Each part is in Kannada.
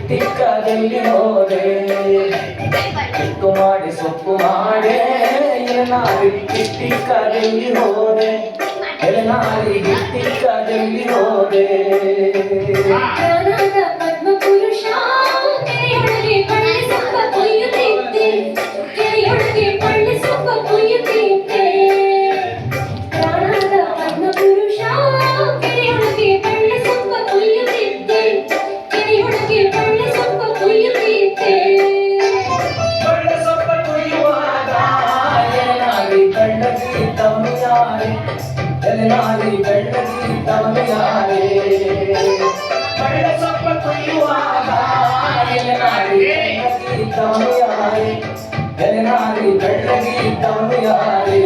ಟಿಕ್ಕದಲ್ಲಿ ಹೋದೆ ಟಿಕ್ಕು ಮಾಡಿ ಸೊಪ್ಪು ಮಾಡೆ ಎಲೆನಾರಿ ಟಿಕ್ಕದಲ್ಲಿ ಹೋದೆ ಎಲೆನಾರಿ ಟಿಕ್ಕದಲ್ಲಿ ಹೋದೆ ಎಲೆನಾರಿ ಬೆಳ್ಳಗಿ ತವನಿಯಾರೆ ಬಳ್ಳ ಸೊಪ್ಪ ಕೊಯ್ಯುವಾಗ ಎಲೆನಾರಿ ಬೆಳ್ಳಗಿ ತವನಿಯಾರೆ ಎಲೆನಾರಿ ಬೆಳ್ಳಗಿ ತವನಿಯಾರೆ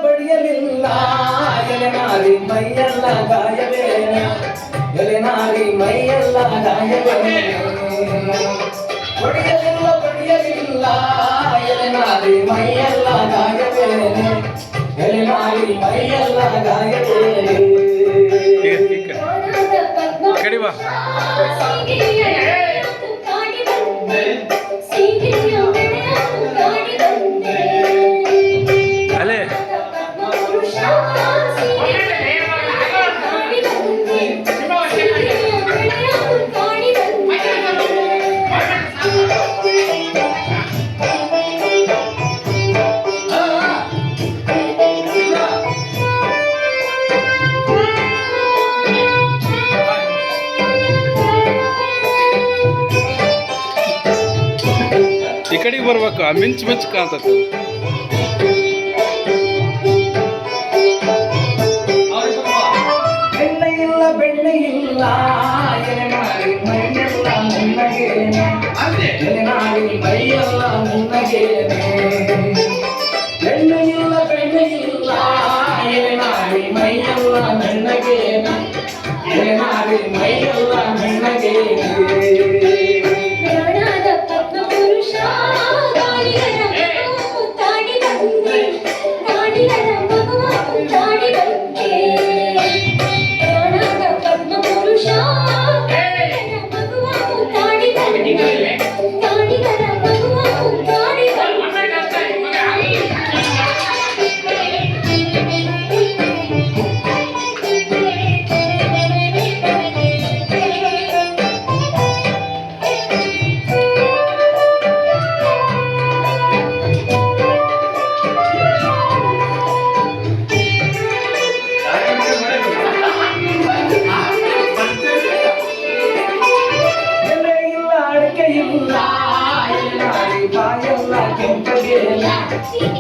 ಬಡಿಯಲಿಲ್ಲ ಎಲೆನಾರಿ ಮೈಯೆಲ್ಲ ಗಾಯವೇನ ಎಲೆನಾರಿ ಮೈಯೆಲ್ಲ ಗಾಯವೇನ ಬಡಿಯಲಿಲ್ಲ ಎಲೆನಾರಿ ಮೈಯೆಲ್ಲ ಗಾಯವೇನ ಎಲೆನಾರಿ ಮೈಯೆಲ್ಲ ಗಾಯವೇನ ಕಡಿವಾ ಈ ಕಡೆಗೆ ಬರ್ಬೇಕು ಮಿಂಚ್ ಕಾಣ್ತದೆ ಬೆಣ್ಣೆ ಇಲ್ಲ ಎಲೆನಾರಿ ಮೈಯೆಲ್ಲ ಮುನ್ನಗೇನೆ ಎಲೆನಾರಿ ಮೈಯೆಲ್ಲ ಮುನ್ನಗೇನೆ ಬೆಣ್ಣೆ ಇಲ್ಲ ಎಲೆನಾರಿ ಮೈಯೆಲ್ಲ ಮೆಣ್ಣಗೇನೆ ಎಲೆನಾರಿ ಮೈಯೆಲ್ಲ ಮೆಣ್ಣಗೇನೆ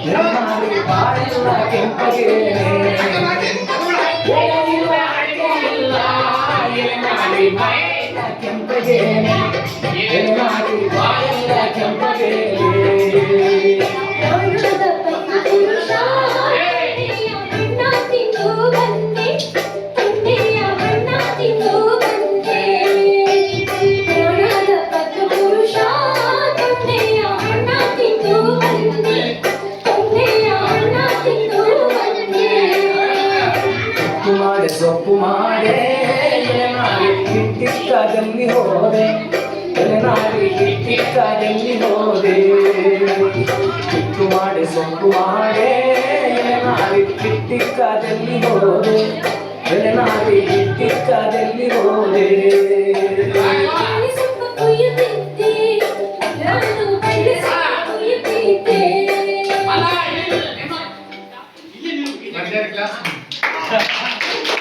ಎಲೆನಾರಿ ಬಾಳೆಲ್ಲ ಕೆಂಪಗೇನೆ ಎಲೆನಾರಿ ಬಾಳೆಲ್ಲ ಕೆಂಪಗೇನೆ ಎಲೆನಾರಿ ಬಾಳೆಲ್ಲ ಕೆಂಪಗೇನೆ ಸೊಪ್ಪು ಮಾಡೆ ಎಲೆನಾರಿ ಟಿಕ್ಕದಲ್ಲಿ ಹೋದೆ ಎಲೆನಾರಿ ಟಿಕ್ಕದಲ್ಲಿ ಹೋದೆ ಟಿಕ್ಕು ಮಾಡಿ ಸೊಪ್ಪು ಮಾಡೆ ಎಲೆನಾರಿ ಟಿಕ್ಕದಲ್ಲಿ ಹೋದೆ ಎಲೆನಾರಿ ಟಿಕ್ಕದಲ್ಲಿ ಹೋದೆ class.